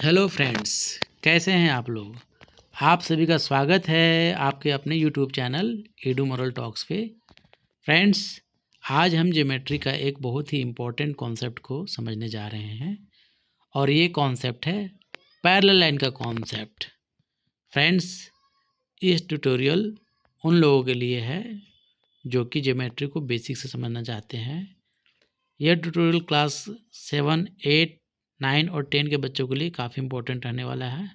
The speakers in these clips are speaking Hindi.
हेलो फ्रेंड्स, कैसे हैं आप लोग। आप सभी का स्वागत है आपके अपने YouTube channel edu moral talks पे। फ्रेंड्स, आज हम ज्योमेट्री का एक बहुत ही इम्पोर्टेंट कॉन्सेप्ट को समझने जा रहे हैं और ये कॉन्सेप्ट है पैरेलल लाइन का कॉन्सेप्ट। फ्रेंड्स, इस ट्यूटोरियल उन लोगों के लिए है जो कि ज्योमेट्री को बेसिक से समझना चाहते हैं। यह ट्यूटोरियल क्लास 7, 8, 9 और 10 के बच्चों के लिए काफ़ी इंपॉर्टेंट रहने वाला है।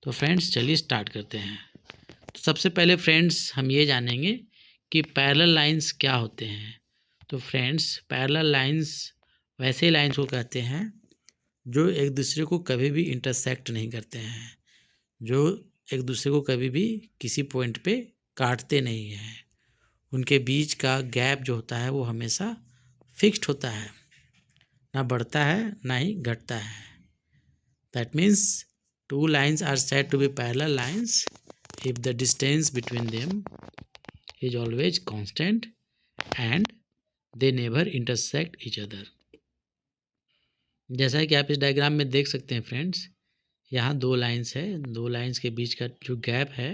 तो फ्रेंड्स, चलिए स्टार्ट करते हैं। तो सबसे पहले फ्रेंड्स हम ये जानेंगे कि पैरेलल लाइंस क्या होते हैं। तो फ्रेंड्स, पैरेलल लाइंस वैसे लाइंस को कहते हैं जो एक दूसरे को कभी भी इंटरसेक्ट नहीं करते हैं, जो एक दूसरे को कभी भी किसी पॉइंट पे काटते नहीं हैं। उनके बीच का गैप जो होता है वो हमेशा फिक्स्ड होता है, ना बढ़ता है ना ही घटता है। That means two lines are said to be parallel lines if the distance between them is always constant and they never intersect each other। जैसा कि आप इस डायग्राम में देख सकते हैं फ्रेंड्स, यहाँ दो लाइंस है। दो लाइंस के बीच का जो गैप है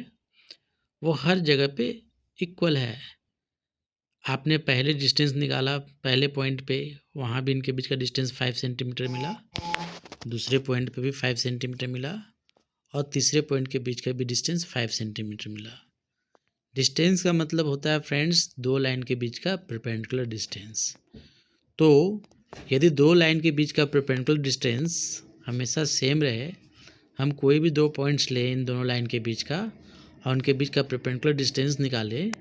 वो हर जगह पे इक्वल है। आपने पहले डिस्टेंस निकाला पहले पॉइंट पे, वहाँ भी इनके बीच का डिस्टेंस 5 सेंटीमीटर मिला, दूसरे पॉइंट पे भी 5 सेंटीमीटर मिला और तीसरे पॉइंट के बीच का भी डिस्टेंस 5 सेंटीमीटर मिला। डिस्टेंस का मतलब होता है फ्रेंड्स दो लाइन के बीच का परपेंडिकुलर डिस्टेंस। तो यदि दो लाइन के बीच का परपेंडिकुलर डिस्टेंस हमेशा सेम रहे, हम कोई भी दो पॉइंट्स लें इन दोनों लाइन के बीच का और उनके बीच का परपेंडिकुलर डिस्टेंस निकालें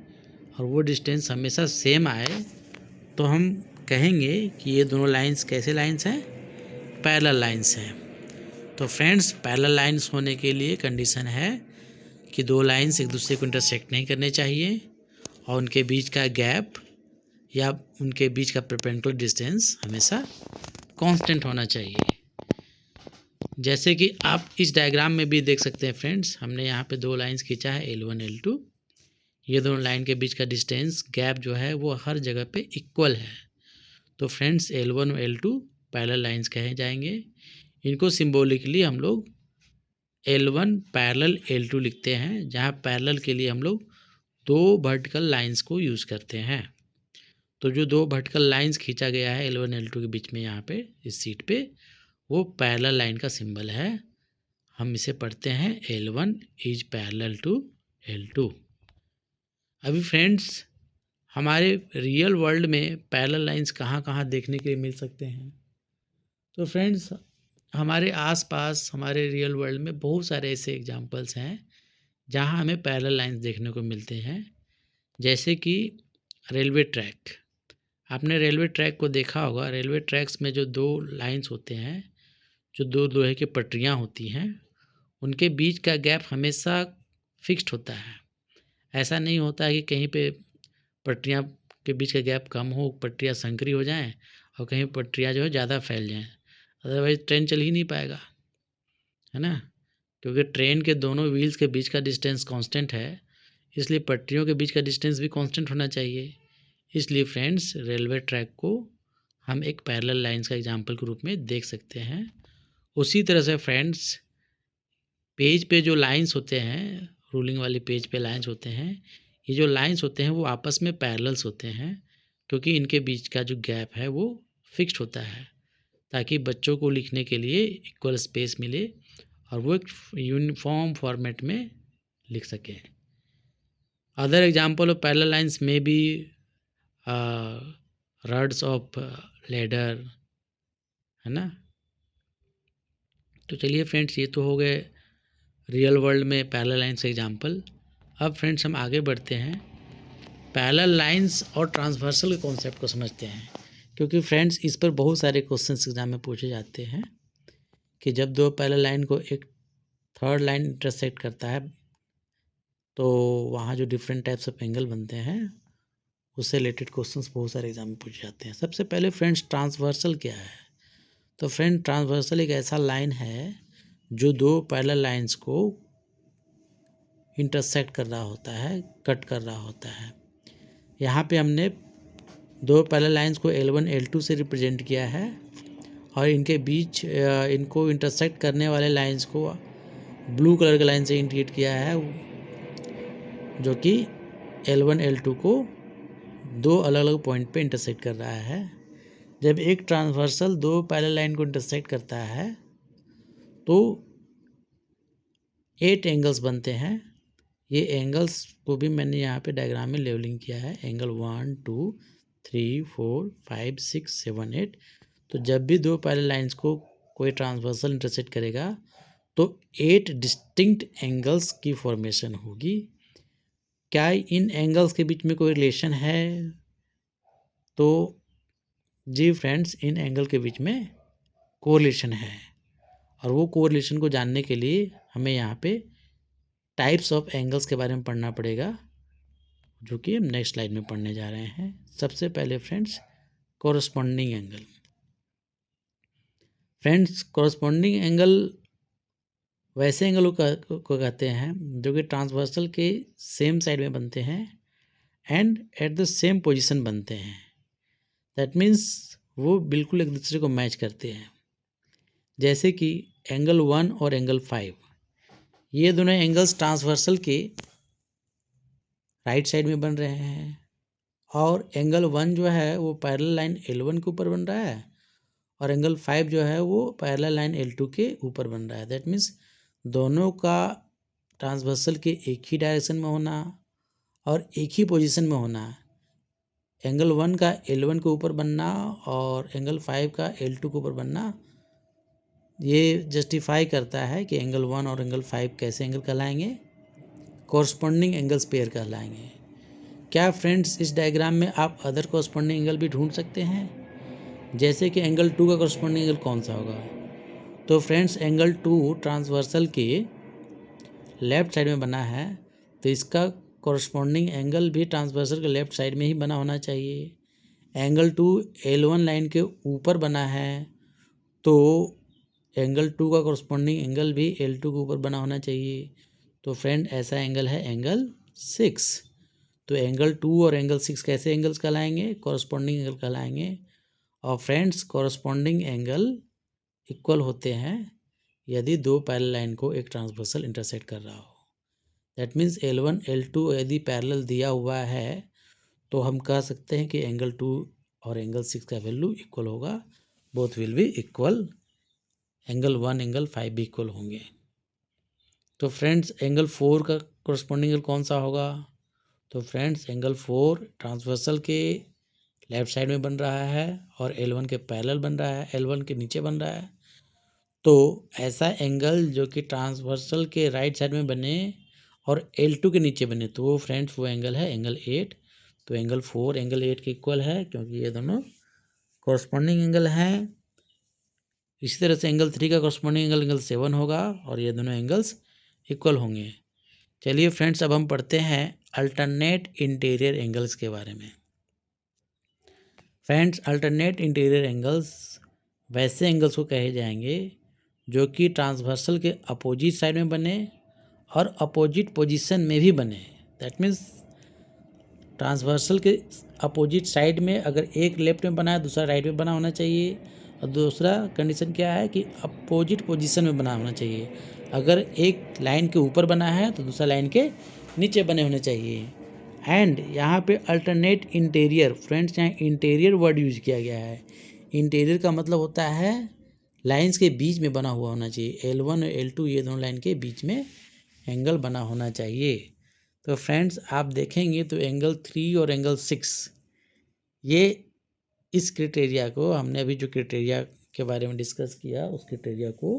और वो डिस्टेंस हमेशा सेम आए, तो हम कहेंगे कि ये दोनों लाइंस कैसे लाइंस हैं, पैरेलल लाइंस हैं। तो फ्रेंड्स, पैरेलल लाइंस होने के लिए कंडीशन है कि दो लाइंस एक दूसरे को इंटरसेक्ट नहीं करने चाहिए और उनके बीच का गैप या उनके बीच का परपेंडिकुलर डिस्टेंस हमेशा कांस्टेंट होना चाहिए। जैसे कि आप इस डायग्राम में भी देख सकते हैं फ्रेंड्स, हमने यहाँ पे दो लाइंस खींचा है L1 L2। ये दोनों लाइन के बीच का डिस्टेंस गैप जो है वो हर जगह पे इक्वल है। तो फ्रेंड्स, L1 और L2 पैरेलल लाइंस कहे जाएंगे। इनको सिम्बोलिकली हम लोग L1 पैरेलल L2 लिखते हैं, जहाँ पैरेलल के लिए हम लोग दो वर्टिकल लाइंस को यूज़ करते हैं। तो जो दो वर्टिकल लाइंस खींचा गया है L1 L2 के बीच में यहाँ पे इस सीट पे, वो पैरेलल लाइन का सिंबल है। हम इसे पढ़ते हैं L1 is parallel to L2। अभी फ्रेंड्स, हमारे रियल वर्ल्ड में पैरेलल लाइंस कहाँ कहाँ देखने के लिए मिल सकते हैं। तो फ्रेंड्स, हमारे आसपास हमारे रियल वर्ल्ड में बहुत सारे ऐसे एग्जांपल्स हैं जहाँ हमें पैरेलल लाइंस देखने को मिलते हैं। जैसे कि रेलवे ट्रैक, आपने रेलवे ट्रैक को देखा होगा। रेलवे ट्रैक्स में जो दो लाइंस होते हैं, जो दो लोहे की पटरियाँ होती हैं, उनके बीच का गैप हमेशा फिक्स्ड होता है। ऐसा नहीं होता है कि कहीं पे पटरियाँ के बीच का गैप कम हो, पटरियाँ संकरी हो जाएं और कहीं पटरियाँ जो है ज़्यादा फैल जाएं, अदरवाइज ट्रेन चल ही नहीं पाएगा, है ना। क्योंकि ट्रेन के दोनों व्हील्स के बीच का डिस्टेंस कांस्टेंट है, इसलिए पटरियों के बीच का डिस्टेंस भी कांस्टेंट होना चाहिए। इसलिए फ्रेंड्स, रेलवे ट्रैक को हम एक पैरेलल लाइंस का एग्जांपल के रूप में देख सकते हैं। उसी तरह से फ्रेंड्स, पेज पे जो लाइंस होते हैं, रूलिंग वाली पेज पे लाइंस होते हैं, ये जो लाइंस होते हैं वो आपस में पैरेलल्स होते हैं, क्योंकि इनके बीच का जो गैप है वो फिक्स्ड होता है, ताकि बच्चों को लिखने के लिए इक्वल स्पेस मिले और वो एक यूनिफॉर्म फॉर्मेट में लिख सकें। Other example of parallel lines में बी रड्स ऑफ लेडर, है ना। तो चलिए फ्रेंड्स, ये तो हो गए रियल वर्ल्ड में पैरेलल लाइंस एग्जाम्पल। अब फ्रेंड्स, हम आगे बढ़ते हैं, पैरेलल लाइंस और ट्रांसवर्सल के कॉन्सेप्ट को समझते हैं। क्योंकि फ्रेंड्स, इस पर बहुत सारे क्वेश्चंस एग्जाम में पूछे जाते हैं कि जब दो पैरेलल लाइन को एक थर्ड लाइन इंटरसेक्ट करता है तो वहाँ जो डिफरेंट टाइप्स ऑफ एंगल बनते हैं, उससे रिलेटेड क्वेश्चंस बहुत सारे एग्जाम में पूछे जाते हैं। सबसे पहले फ्रेंड्स, ट्रांसवर्सल क्या है। तो फ्रेंड, ट्रांसवर्सल एक ऐसा लाइन है जो दो पैरेलल लाइंस को इंटरसेक्ट कर रहा होता है, कट कर रहा होता है। यहाँ पे हमने दो पैरेलल लाइंस को L1 L2 से रिप्रेजेंट किया है और इनके बीच इनको इंटरसेक्ट करने वाले लाइंस को ब्लू कलर के लाइन से इंडिकेट किया है, जो कि L1 L2 को दो अलग अलग पॉइंट पे इंटरसेक्ट कर रहा है। जब एक ट्रांसवर्सल दो पैरेलल लाइन को इंटरसेक्ट करता है तो 8 एंगल्स बनते हैं। ये एंगल्स को भी मैंने यहाँ पे डायग्राम में लेवलिंग किया है, एंगल 1 2 3 4 5 6 7 8। तो जब भी दो पैरेलल लाइंस को कोई ट्रांसवर्सल इंटरसेक्ट करेगा तो 8 डिस्टिंक्ट एंगल्स की फॉर्मेशन होगी। क्या इन एंगल्स के बीच में कोई रिलेशन है? तो जी फ्रेंड्स, इन एंगल के बीच में कोरिलेशन है, और वो कोरिलेशन को जानने के लिए हमें यहाँ पे टाइप्स ऑफ एंगल्स के बारे में पढ़ना पड़ेगा, जो कि हम नेक्स्ट स्लाइड में पढ़ने जा रहे हैं। सबसे पहले friends, corresponding angle. Friends, corresponding angle वैसे एंगलों को कहते हैं जो कि ट्रांसवर्सल के सेम साइड में बनते हैं and at the same position बनते हैं। दैट मीन्स वो बिल्कुल एक दूसरे को मैच करते हैं। जैसे कि एंगल 1 और एंगल 5, ये दोनों एंगल्स ट्रांसवर्सल के राइट साइड में बन रहे हैं, और एंगल 1 जो है वो पैरेलल लाइन L1 के ऊपर बन रहा है, और एंगल 5 जो है वो पैरेलल लाइन L2 के ऊपर बन रहा है। दैट मीन्स दोनों का ट्रांसवर्सल के एक ही डायरेक्शन में होना और एक ही पोजीशन में होना, एंगल 1 का L1 के ऊपर बनना और एंगल 5 का L2 के ऊपर बनना, ये जस्टिफाई करता है कि एंगल 1 और एंगल 5 कैसे एंगल कहलाएंगे? कॉरस्पॉन्डिंग एंगल्स पेयर कहलाएंगे। क्या फ्रेंड्स, इस डायग्राम में आप अदर कॉरस्पॉन्डिंग एंगल भी ढूंढ सकते हैं? जैसे कि एंगल 2 का कॉरस्पॉन्डिंग एंगल कौन सा होगा? तो फ्रेंड्स, एंगल 2 ट्रांसवर्सल के लेफ्ट साइड में बना है, तो इसका कॉरस्पॉन्डिंग एंगल भी ट्रांसवर्सल के लेफ्ट साइड में ही बना होना चाहिए। एंगल 2 L1 लाइन के ऊपर बना है, तो एंगल 2 का कॉरस्पॉन्डिंग एंगल भी L2 के ऊपर बना होना चाहिए। तो फ्रेंड, ऐसा एंगल है एंगल 6। तो एंगल 2 और एंगल 6 कैसे एंगल्स कहलाएंगे? कॉरस्पॉन्डिंग एंगल कहलाएंगे। और फ्रेंड्स, कॉरस्पॉन्डिंग एंगल इक्वल होते हैं यदि दो पैरेलल लाइन को एक ट्रांसवर्सल इंटरसेक्ट कर रहा हो। दैट मीन्स L1 L2 यदि पैरेलल दिया हुआ है तो हम कह सकते हैं कि एंगल 2 और एंगल 6 का वैल्यू इक्वल होगा, both will be equal. Angle 1 angle 5 भी इक्वल होंगे। तो फ्रेंड्स, एंगल 4 का कॉरस्पॉन्डिंग एंगल कौन सा होगा? तो फ्रेंड्स, एंगल 4 ट्रांसवर्सल के लेफ्ट साइड में बन रहा है और L1 के पैरेलल बन रहा है, L1 के नीचे बन रहा है। तो ऐसा एंगल जो कि ट्रांसवर्सल के राइट साइड में बने और L2 के नीचे बने, तो वो फ्रेंड्स वो एंगल है एंगल 8। तो एंगल 4 एंगल 8 के इक्वल है, क्योंकि ये दोनों कॉरस्पॉन्डिंग एंगल हैं। इसी तरह से एंगल 3 का कॉरस्पॉन्डिंग एंगल एंगल 7 होगा, और ये दोनों एंगल्स इक्वल होंगे। चलिए फ्रेंड्स, अब हम पढ़ते हैं अल्टरनेट इंटीरियर एंगल्स के बारे में। फ्रेंड्स, अल्टरनेट इंटीरियर एंगल्स वैसे एंगल्स को कहे जाएंगे जो कि ट्रांसवर्सल के अपोजिट साइड में बने और अपोजिट पोजीशन में भी बने। दैट मीन्स ट्रांसवर्सल के अपोजिट साइड में अगर एक लेफ्ट में बना है, दूसरा राइट में बना होना चाहिए, और दूसरा कंडीशन क्या है कि अपोजिट पोजीशन में बना होना चाहिए। अगर एक लाइन के ऊपर बना है तो दूसरा लाइन के नीचे बने होने चाहिए। एंड यहाँ पे अल्टरनेट इंटीरियर, फ्रेंड्स यहाँ इंटीरियर वर्ड यूज किया गया है। इंटीरियर का मतलब होता है लाइंस के बीच में बना हुआ होना चाहिए। L1 और L2 ये दोनों लाइन के बीच में एंगल बना होना चाहिए। तो फ्रेंड्स, आप देखेंगे तो एंगल 3 और एंगल 6, ये इस क्राइटेरिया को, हमने अभी जो क्राइटेरिया के बारे में डिस्कस किया उस क्राइटेरिया को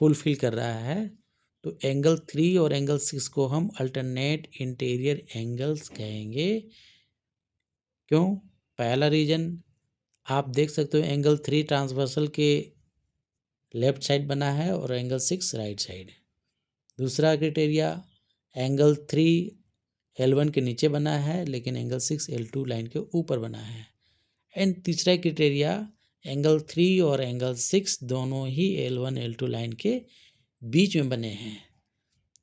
फुलफिल कर रहा है। तो एंगल 3 और एंगल 6 को हम अल्टरनेट इंटीरियर एंगल्स कहेंगे। क्यों? पहला रीजन आप देख सकते हो, एंगल 3 ट्रांसवर्सल के लेफ्ट साइड बना है और एंगल 6 राइट साइड। दूसरा क्राइटेरिया, एंगल 3 L1 के नीचे बना है लेकिन एंगल 6 L2 लाइन के ऊपर बना है। एंड तीसरा क्राइटेरिया, एंगल 3 और एंगल 6 दोनों ही L1 L2 लाइन के बीच में बने हैं।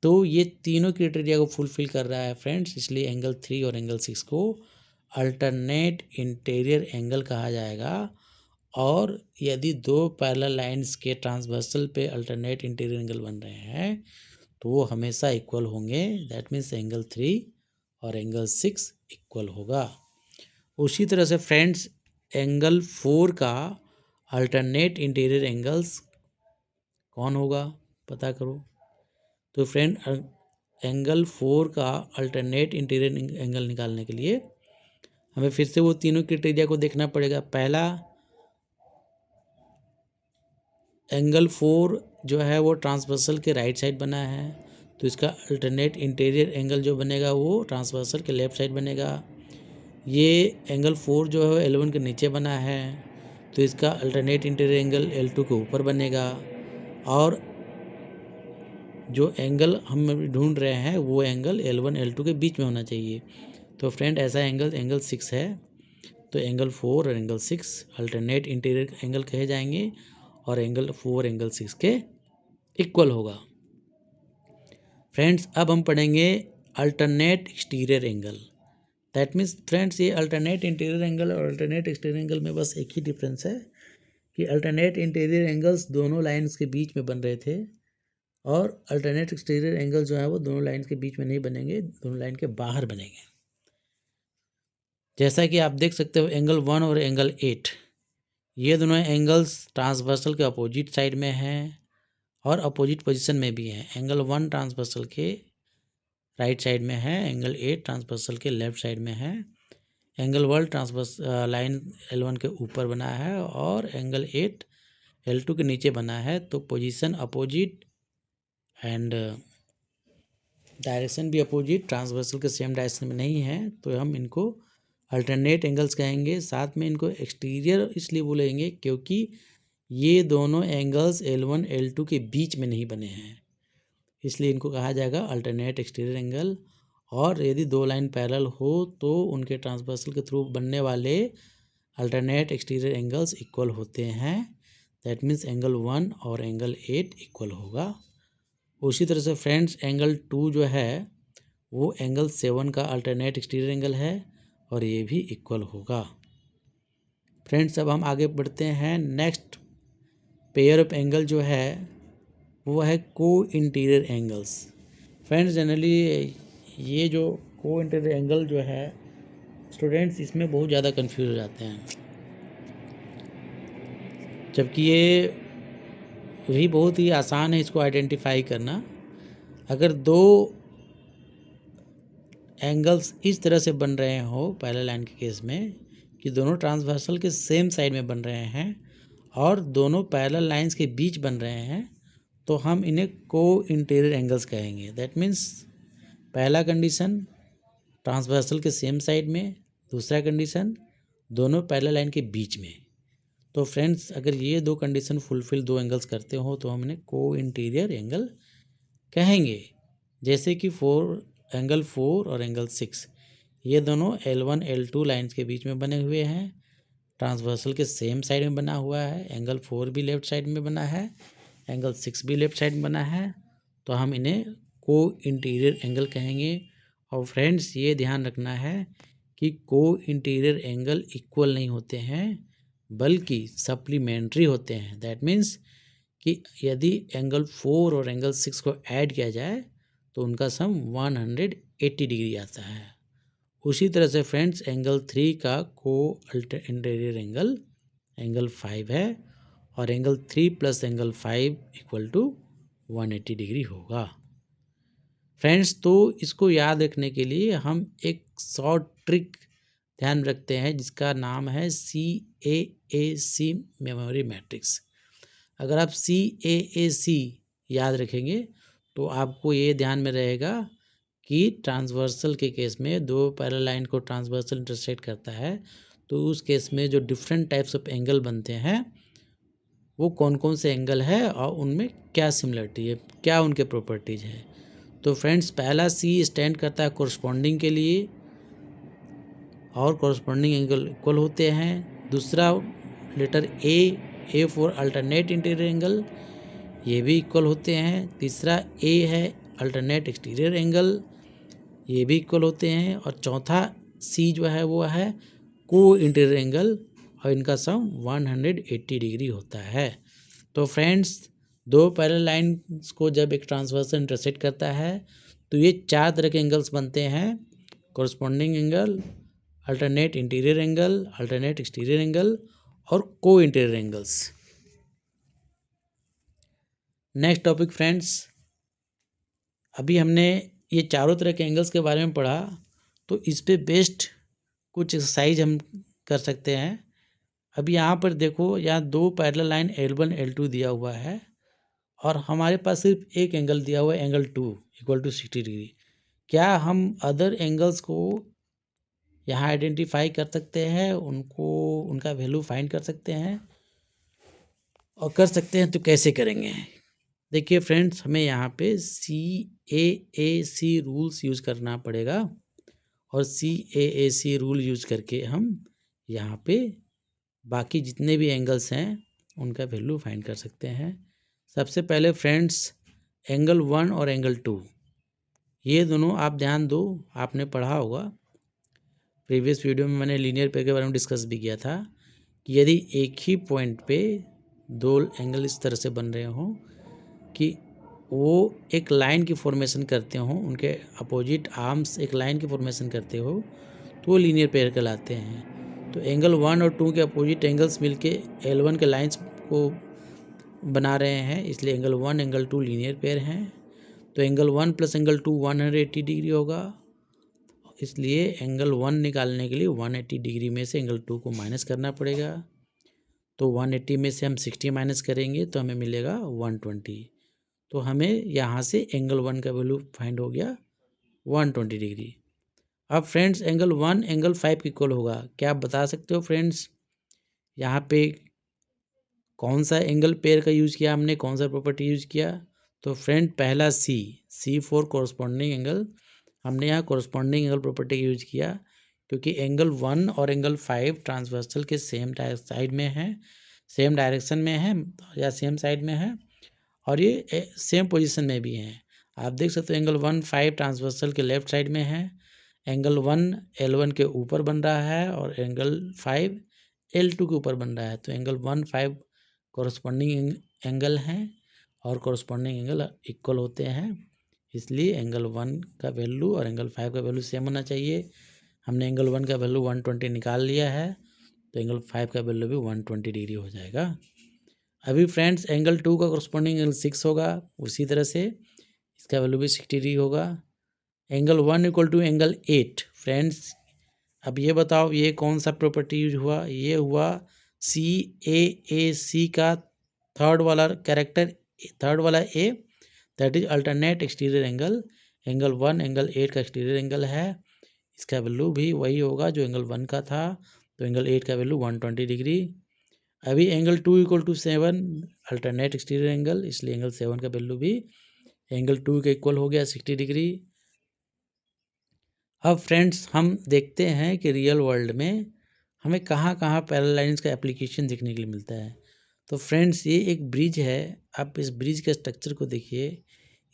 तो ये तीनों क्राइटेरिया को फुलफिल कर रहा है फ्रेंड्स, इसलिए एंगल 3 और एंगल 6 को अल्टरनेट इंटीरियर एंगल कहा जाएगा। और यदि दो पैरेलल लाइंस के ट्रांसवर्सल पे अल्टरनेट इंटीरियर एंगल बन रहे हैं तो वो हमेशा इक्वल होंगे। दैट मीन्स एंगल 3 और एंगल 6 इक्वल होगा। उसी तरह से फ्रेंड्स एंगल 4 का अल्टरनेट इंटीरियर एंगल्स कौन होगा पता करो। तो फ्रेंड एंगल 4 का अल्टरनेट इंटीरियर एंगल निकालने के लिए हमें फिर से वो तीनों क्राइटेरिया को देखना पड़ेगा। पहला, एंगल 4 जो है वो ट्रांसवर्सल के राइट साइड बना है, तो इसका अल्टरनेट इंटीरियर एंगल जो बनेगा वो ट्रांसवर्सल के लेफ्ट साइड बनेगा। ये एंगल 4 जो है L1 के नीचे बना है, तो इसका अल्टरनेट इंटीरियर एंगल L2 के ऊपर बनेगा। और जो एंगल हम ढूंढ रहे हैं वो एंगल L1 L2 के बीच में होना चाहिए। तो फ्रेंड ऐसा एंगल 6 है। तो एंगल 4 और एंगल 6 अल्टरनेट इंटीरियर एंगल कहे जाएंगे और एंगल 4 एंगल 6 के इक्वल होगा। फ्रेंड्स अब हम पढ़ेंगे alternate exterior angle. That means friends ये अल्टरनेट इंटीरियर एंगल और अल्टरनेट एक्सटीरियर एंगल में बस एक ही डिफरेंस है कि अल्टरनेट इंटीरियर एंगल्स दोनों लाइन्स के बीच में बन रहे थे और अल्टरनेट एक्सटीरियर एंगल जो है वो दोनों लाइन्स के बीच में नहीं बनेंगे, दोनों लाइन के बाहर बनेंगे। जैसा कि आप देख सकते हो एंगल 1 और एंगल 8 ये दोनों एंगल्स ट्रांसवर्सल के अपोजिट साइड में हैं और अपोजिट पोजीशन में भी हैं। एंगल 1 ट्रांसवर्सल के राइट साइड में है, एंगल 8 ट्रांसवर्सल के लेफ्ट साइड में है। एंगल 1 ट्रांसवर्स लाइन L1 के ऊपर बना है और एंगल 8 L2 के नीचे बना है। तो पोजीशन अपोजिट एंड डायरेक्शन भी अपोजिट ट्रांसवर्सल के सेम डायरेक्शन में नहीं है, तो हम इनको अल्टरनेट एंगल्स कहेंगे। साथ में इनको एक्सटीरियर इसलिए बोलेंगे क्योंकि ये दोनों एंगल्स L1 L2 के बीच में नहीं बने हैं, इसलिए इनको कहा जाएगा अल्टरनेट एक्सटीरियर एंगल। और यदि दो लाइन पैरेलल हो तो उनके ट्रांसवर्सल के थ्रू बनने वाले अल्टरनेट एक्सटीरियर एंगल्स इक्वल होते हैं। दैट मीन्स एंगल 1 और एंगल 8 इक्वल होगा। उसी तरह से फ्रेंड्स एंगल 2 जो है वो एंगल 7 का अल्टरनेट एक्सटीरियर एंगल है और ये भी इक्वल होगा। फ्रेंड्स अब हम आगे बढ़ते हैं। नेक्स्ट पेयर ऑफ एंगल जो है वो है को इंटीरियर एंगल्स। फ्रेंड्स जनरली ये जो को इंटीरियर एंगल जो है स्टूडेंट्स इसमें बहुत ज़्यादा कंफ्यूज हो जाते हैं, जबकि ये भी बहुत ही आसान है इसको आइडेंटिफाई करना। अगर दो एंगल्स इस तरह से बन रहे हो पैरेलल लाइन के केस में कि दोनों ट्रांसवर्सल के सेम साइड में बन रहे हैं और दोनों पैरेलल लाइंस के बीच बन रहे हैं, तो हम इन्हें को इंटीरियर एंगल्स कहेंगे। दैट मीन्स पहला कंडीशन ट्रांसवर्सल के सेम साइड में, दूसरा कंडीशन दोनों पैरेलल लाइन के बीच में। तो फ्रेंड्स अगर ये दो कंडीशन फुलफिल दो एंगल्स करते हो तो हम इन्हें को इंटीरियर एंगल कहेंगे। जैसे कि एंगल 4 और एंगल 6 ये दोनों L1 L2 लाइन्स के बीच में बने हुए हैं, ट्रांसवर्सल के सेम साइड में बना हुआ है। एंगल 4 भी लेफ्ट साइड में बना है, एंगल 6 भी लेफ्ट साइड में बना है, तो हम इन्हें को इंटीरियर एंगल कहेंगे। और फ्रेंड्स ये ध्यान रखना है कि को इंटीरियर एंगल इक्वल नहीं होते हैं बल्कि सप्लीमेंट्री होते हैं। दैट मीन्स कि यदि एंगल 4 और एंगल 6 को ऐड किया जाए तो उनका सम 180 डिग्री आता है। उसी तरह से फ्रेंड्स एंगल 3 का को इंटीरियर एंगल 5 है और angle 3 plus angle 5 equal to 180 degree होगा। फ्रेंड्स तो इसको याद रखने के लिए हम एक शॉर्ट ट्रिक ध्यान रखते हैं जिसका नाम है CAAC मेमोरी मैट्रिक्स। अगर आप CAAC याद रखेंगे तो आपको ये ध्यान में रहेगा कि ट्रांसवर्सल के केस में दो पैरेलल लाइन को ट्रांसवर्सल इंटरसेक्ट करता है तो उस केस में जो डिफरेंट टाइप्स ऑफ एंगल बनते हैं वो कौन कौन से एंगल है और उनमें क्या सिमिलरिटी है, क्या उनके प्रॉपर्टीज़ हैं। तो फ्रेंड्स पहला C स्टैंड करता है कोरस्पॉन्डिंग के लिए और कोरस्पॉन्डिंग एंगल इक्वल होते हैं। दूसरा letter A for alternate interior angle, ये भी इक्वल होते हैं। तीसरा A है अल्टरनेट एक्सटीरियर एंगल, ये भी इक्वल होते हैं। और चौथा C जो है वो है को इंटीरियर एंगल और इनका सम 180 डिग्री होता है। तो फ्रेंड्स, दो पैरेलल लाइन्स को जब एक ट्रांसवर्सल इंटरसेक्ट करता है तो ये चार तरह के एंगल्स बनते हैं: corresponding angle, alternate interior angle, alternate exterior angle और को interior angles. Next topic friends, अभी हमने ये चारों तरह के एंगल्स के बारे में पढ़ा, तो इस पे बेस्ड कुछ एक्सरसाइज हम कर सकते हैं। अभी यहाँ पर देखो, यहाँ दो पैरेलल लाइन L1 L2 दिया हुआ है और हमारे पास सिर्फ एक एंगल दिया हुआ है, एंगल 2 इक्वल टू 60 डिग्री। क्या हम अदर एंगल्स को यहाँ आइडेंटिफाई कर सकते हैं, उनका वैल्यू फाइंड कर सकते हैं? और कर सकते हैं तो कैसे करेंगे? देखिए फ्रेंड्स, हमें यहाँ पे CAAC रूल्स यूज़ करना पड़ेगा और CAAC रूल यूज़ करके हम यहाँ पे बाकी जितने भी एंगल्स हैं उनका वैल्यू फाइंड कर सकते हैं। सबसे पहले फ्रेंड्स, एंगल 1 और एंगल 2, ये दोनों आप ध्यान दो, आपने पढ़ा होगा। प्रीवियस वीडियो में मैंने लीनियर पेयर के बारे में डिस्कस भी किया था कि यदि एक ही पॉइंट पे दो एंगल इस तरह से बन रहे हों कि वो एक लाइन की फॉर्मेशन करते हों, उनके अपोजिट आर्म्स एक लाइन की फॉर्मेशन करते हो, तो वो लीनियर पेयर कहलाते हैं। तो एंगल 1 और 2 के अपोजिट एंगल्स मिलके L1 के लाइंस को बना रहे हैं, इसलिए एंगल 1 एंगल 2 लीनियर पेयर हैं। तो एंगल 1 प्लस एंगल 2 180 डिग्री होगा, इसलिए एंगल 1 निकालने के लिए 180 डिग्री में से एंगल 2 को माइनस करना पड़ेगा। तो 180 में से हम 60 माइनस करेंगे तो हमें मिलेगा 120। तो हमें यहाँ से एंगल 1 का वैल्यू फाइंड हो गया 120 डिग्री। अब फ्रेंड्स, एंगल 1 एंगल 5 के इक्वल होगा। क्या आप बता सकते हो फ्रेंड्स यहाँ पे कौन सा एंगल पेयर का यूज़ किया हमने, कौन सा प्रॉपर्टी यूज़ किया? तो फ्रेंड, पहला C फॉर कोरस्पॉन्डिंग एंगल, हमने यहाँ कोरस्पॉन्डिंग एंगल प्रॉपर्टी का यूज़ किया क्योंकि एंगल 1 और एंगल 5 ट्रांसवर्सल के सेम साइड में है, सेम डायरेक्शन में है या सेम साइड में है और ये सेम पोजीशन में भी हैं। आप देख सकते हो एंगल 1 5 ट्रांसवर्सल के लेफ्ट साइड में है, एंगल 1 L1 के ऊपर बन रहा है और एंगल 5 L2 के ऊपर बन रहा है। तो एंगल 1 5 कोरस्पॉन्डिंग एंगल हैं और कोरस्पॉन्डिंग एंगल इक्वल होते हैं, इसलिए एंगल 1 का वैल्यू और एंगल 5 का वैल्यू सेम होना चाहिए। हमने एंगल 1 का वैल्यू 120 निकाल लिया है, तो एंगल 5 का वैल्यू भी 120 डिग्री हो जाएगा। अभी फ्रेंड्स, एंगल 2 का कोरस्पॉन्डिंग एंगल 6 होगा, उसी तरह से इसका वैल्यू भी 60 डिग्री होगा। Angle 1 equal to angle 8। Friends, अब ये बताओ ये कौन सा प्रॉपर्टी यूज हुआ? ये हुआ CAAC का थर्ड वाला कैरेक्टर, थर्ड वाला A, that is alternate exterior angle. Angle 1 angle 8 का एक्सटीरियर एंगल है, इसका वैल्यू भी वही होगा जो एंगल 1 का था, तो एंगल 8 का वैल्यू 120 डिग्री। अभी angle 2 equal to 7 alternate exterior angle, इसलिए एंगल 7 का वैल्यू भी एंगल 2 के इक्वल हो गया 60 डिग्री। अब फ्रेंड्स, हम देखते हैं कि रियल वर्ल्ड में हमें कहाँ कहाँ पैरेलल लाइंस का एप्लीकेशन देखने के लिए मिलता है। तो फ्रेंड्स, ये एक ब्रिज है, आप इस ब्रिज के स्ट्रक्चर को देखिए,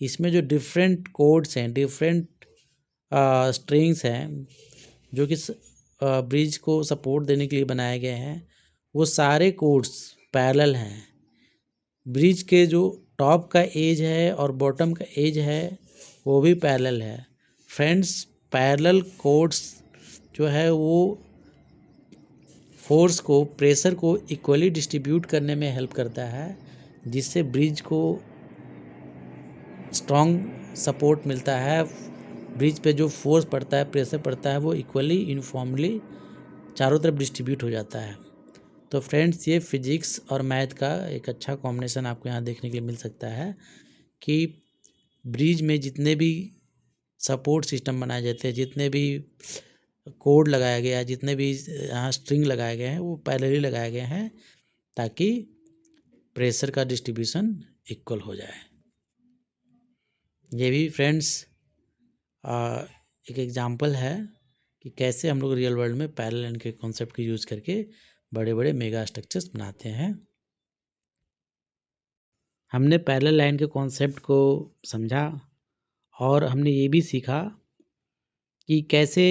इसमें जो डिफरेंट कोड्स हैं, डिफरेंट स्ट्रिंग्स हैं जो कि ब्रिज को सपोर्ट देने के लिए बनाए गए हैं, वो सारे कोड्स पैरेलल हैं। ब्रिज के जो टॉप का एज है और बॉटम का एज है वो भी पैरेलल है। फ्रेंड्स, पैरेलल कोड्स जो है वो फोर्स को, प्रेशर को इक्वली डिस्ट्रीब्यूट करने में हेल्प करता है, जिससे ब्रिज को स्ट्रॉन्ग सपोर्ट मिलता है। ब्रिज पे जो फोर्स पड़ता है, प्रेशर पड़ता है, वो इक्वली यूनिफॉर्मली चारों तरफ डिस्ट्रीब्यूट हो जाता है। तो फ्रेंड्स, ये फिजिक्स और मैथ का एक अच्छा कॉम्बिनेशन आपको यहाँ देखने के लिए मिल सकता है कि ब्रिज में जितने भी सपोर्ट सिस्टम बनाए जाते हैं, जितने भी कोड लगाया गया है, जितने भी यहाँ स्ट्रिंग लगाए गए हैं, वो पैरेलली लगाए गए हैं ताकि प्रेशर का डिस्ट्रीब्यूशन इक्वल हो जाए। ये भी फ्रेंड्स एक एग्जांपल है कि कैसे हम लोग रियल वर्ल्ड में पैरेलल लाइन के कॉन्सेप्ट को यूज़ करके बड़े बड़े मेगा स्ट्रक्चर्स बनाते हैं। हमने पैरेलल लाइन के कॉन्सेप्ट को समझा और हमने ये भी सीखा कि कैसे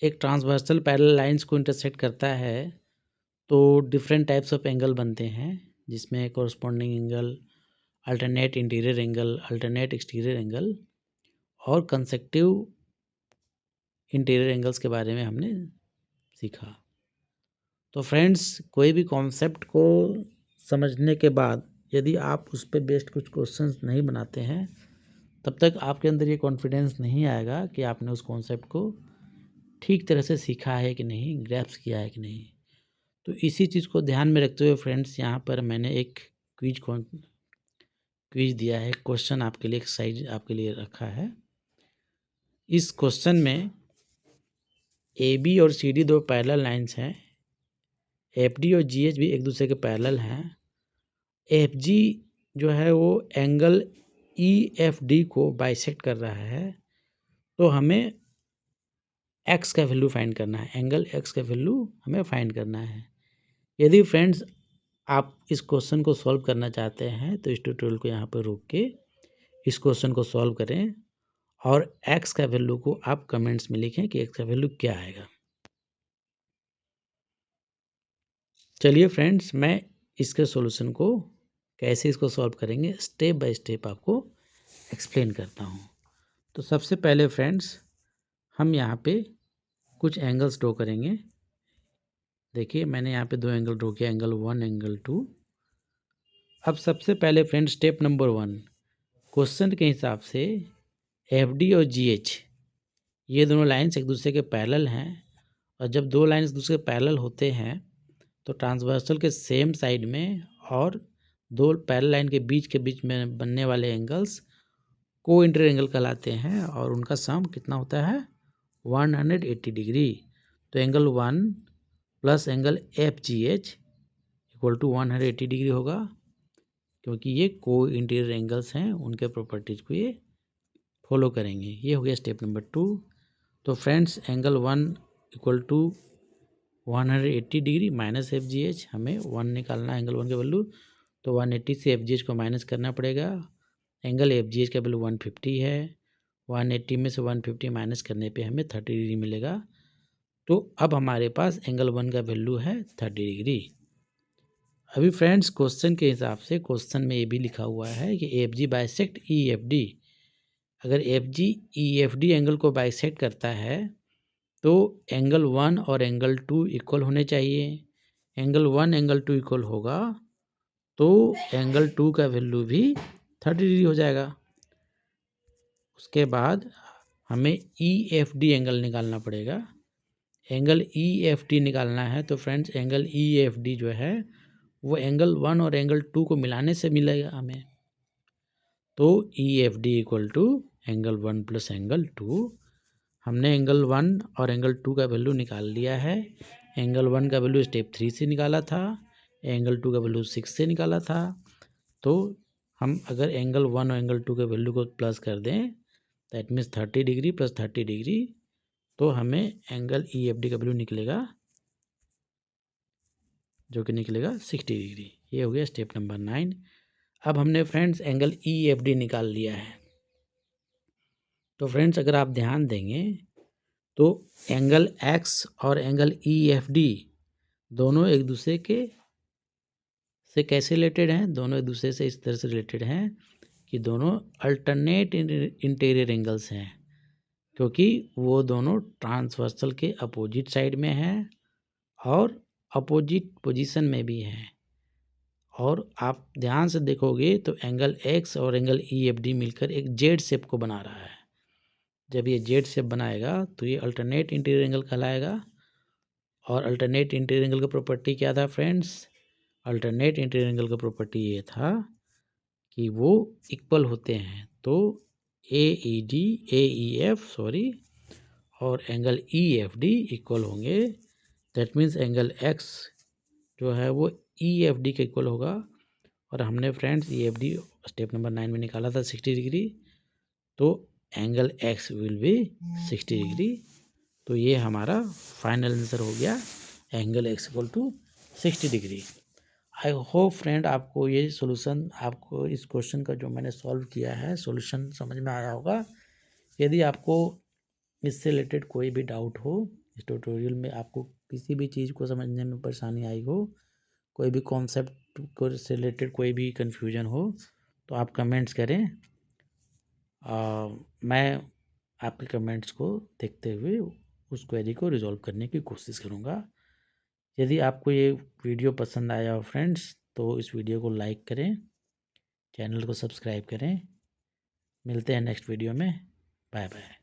एक ट्रांसवर्सल पैरेलल लाइंस को इंटरसेक्ट करता है तो डिफरेंट टाइप्स ऑफ एंगल बनते हैं, जिसमें corresponding angle, alternate interior angle, alternate exterior angle और कंसेक्टिव इंटीरियर एंगल्स के बारे में हमने सीखा। तो फ्रेंड्स, कोई भी कॉन्सेप्ट को समझने के बाद यदि आप उस पे बेस्ड कुछ क्वेश्चंस नहीं बनाते हैं, तब तक आपके अंदर ये कॉन्फिडेंस नहीं आएगा कि आपने उस कॉन्सेप्ट को ठीक तरह से सीखा है कि नहीं, ग्रैस्प किया है कि नहीं। तो इसी चीज़ को ध्यान में रखते हुए फ्रेंड्स, यहाँ पर मैंने एक क्विज दिया है, क्वेश्चन आपके लिए, एक्सरसाइज आपके लिए रखा है। इस क्वेश्चन में ए बी और सी डी दो पैरेलल लाइंस हैं, एफ डी और जी एच भी एक दूसरे के पैरेलल हैं। एफ जी जो है वो एंगल ई एफ डी को बाइसेक्ट कर रहा है, तो हमें एक्स का वैल्यू फाइंड करना है, एंगल एक्स का वैल्यू हमें फाइंड करना है। यदि फ्रेंड्स आप इस क्वेश्चन को सॉल्व करना चाहते हैं तो इस ट्यूटोरियल को यहाँ पर रोक के इस क्वेश्चन को सॉल्व करें और एक्स का वैल्यू को आप कमेंट्स में लिखें कि एक्स का वैल्यू क्या आएगा। चलिए फ्रेंड्स, मैं इसके सॉल्यूशन को कैसे इसको सॉल्व करेंगे स्टेप बाय स्टेप आपको एक्सप्लेन करता हूँ। तो सबसे पहले फ्रेंड्स, हम यहाँ पे कुछ एंगल्स ड्रॉ करेंगे। देखिए, मैंने यहाँ पे दो एंगल ड्रॉ किया, एंगल 1, एंगल 2। अब सबसे पहले फ्रेंड्स, स्टेप नंबर 1, क्वेश्चन के हिसाब से एफ डी और जी एच ये दोनों लाइन्स एक दूसरे के पैरेलल हैं, और जब दो लाइन्स एक दूसरे के पैरेलल होते हैं तो ट्रांसवर्सल के सेम साइड में और दो पैरेलल लाइन के बीच में बनने वाले एंगल्स को इंटीरियर एंगल कहलाते हैं, और उनका सम कितना होता है, 180 डिग्री। तो angle 1 plus angle F G H equal to 180 degree होगा, क्योंकि ये को इंटीरियर एंगल्स हैं, उनके प्रॉपर्टीज़ को ये फॉलो करेंगे। ये हो गया स्टेप नंबर 2। तो friends, angle 1 equal to 180 degree minus F G H, हमें 1 निकालना है एंगल 1 का वैल्यू, तो 180 से एफ जी एच को माइनस करना पड़ेगा। एंगल एफ जी एच का वैल्यू 150 है, 180 में से 150 माइनस करने पे हमें 30 डिग्री मिलेगा। तो अब हमारे पास एंगल 1 का वैल्यू है 30 डिग्री। अभी फ्रेंड्स, क्वेश्चन के हिसाब से क्वेश्चन में ये भी लिखा हुआ है कि F G bisect E F D. अगर F G E F D angle को बाइसेक्ट करता है तो एंगल 1 और एंगल 2 इक्वल होने चाहिए। एंगल 1 एंगल 2 इक्वल होगा तो एंगल 2 का वैल्यू भी 30 डिग्री हो जाएगा। उसके बाद हमें ई एफ डी एंगल निकालना पड़ेगा। एंगल ई एफ डी निकालना है तो friends, angle E F D जो है वो एंगल 1 और एंगल 2 को मिलाने से मिलेगा हमें। तो E F D equal to angle 1 plus angle 2। हमने एंगल 1 और एंगल 2 का वैल्यू निकाल लिया है। एंगल 1 का वैल्यू स्टेप 3 से निकाला था, एंगल 2 का वैल्यू 6 से निकाला था। तो हम अगर एंगल 1 और एंगल 2 के वैल्यू को प्लस कर दें, that means 30 degree plus 30 degree, तो हमें एंगल ई एफ डी का वैल्यू निकलेगा, जो कि निकलेगा 60 डिग्री। ये हो गया स्टेप नंबर 9। अब हमने friends angle E F D निकाल लिया है। तो फ्रेंड्स, अगर आप ध्यान देंगे तो एंगल एक्स और एंगल ई एफ डी दोनों एक दूसरे के से कैसे रिलेटेड हैं, दोनों एक दूसरे से इस तरह से रिलेटेड हैं कि दोनों अल्टरनेट इंटीरियर एंगल्स हैं, क्योंकि वो दोनों ट्रांसवर्सल के अपोजिट साइड में हैं और अपोजिट पोजीशन में भी हैं। और आप ध्यान से देखोगे तो एंगल एक्स और एंगल ई एफ डी मिलकर एक जेड शेप को बना रहा है। जब ये जेड शेप बनाएगा तो ये अल्टरनेट इंटीरियर एंगल कहलाएगा। और अल्टरनेट इंटीरियर एंगल का प्रॉपर्टी क्या था फ्रेंड्स? अल्टरनेट इंटीरियर एंगल का प्रॉपर्टी ये था कि वो इक्वल होते हैं। तो ए ई एफ और angle E F D equal होंगे। दैट मीन्स एंगल एक्स जो है वो ई एफ डी के इक्वल होगा। और हमने फ्रेंड्स ई एफ डी स्टेप नंबर 9 में निकाला था 60 डिग्री, तो angle x will be 60 degree. तो ये हमारा फाइनल आंसर हो गया, angle X equal to 60 degree. I hope friend आपको ये सॉल्यूशन, आपको इस क्वेश्चन का जो मैंने सॉल्व किया है सॉल्यूशन समझ में आया होगा। यदि आपको इससे रिलेटेड कोई भी डाउट हो, इस ट्यूटोरियल में आपको किसी भी चीज़ को समझने में परेशानी आई हो, कोई भी कॉन्सेप्ट को से रिलेटेड कोई भी कन्फ्यूजन हो, तो आप कमेंट्स करें। मैं आपके कमेंट्स को देखते हुए उस क्वेरी को रिज़ॉल्व करने की कोशिश करूँगा। यदि आपको ये वीडियो पसंद आया हो फ्रेंड्स, तो इस वीडियो को लाइक करें, चैनल को सब्सक्राइब करें। मिलते हैं नेक्स्ट वीडियो में। Bye bye.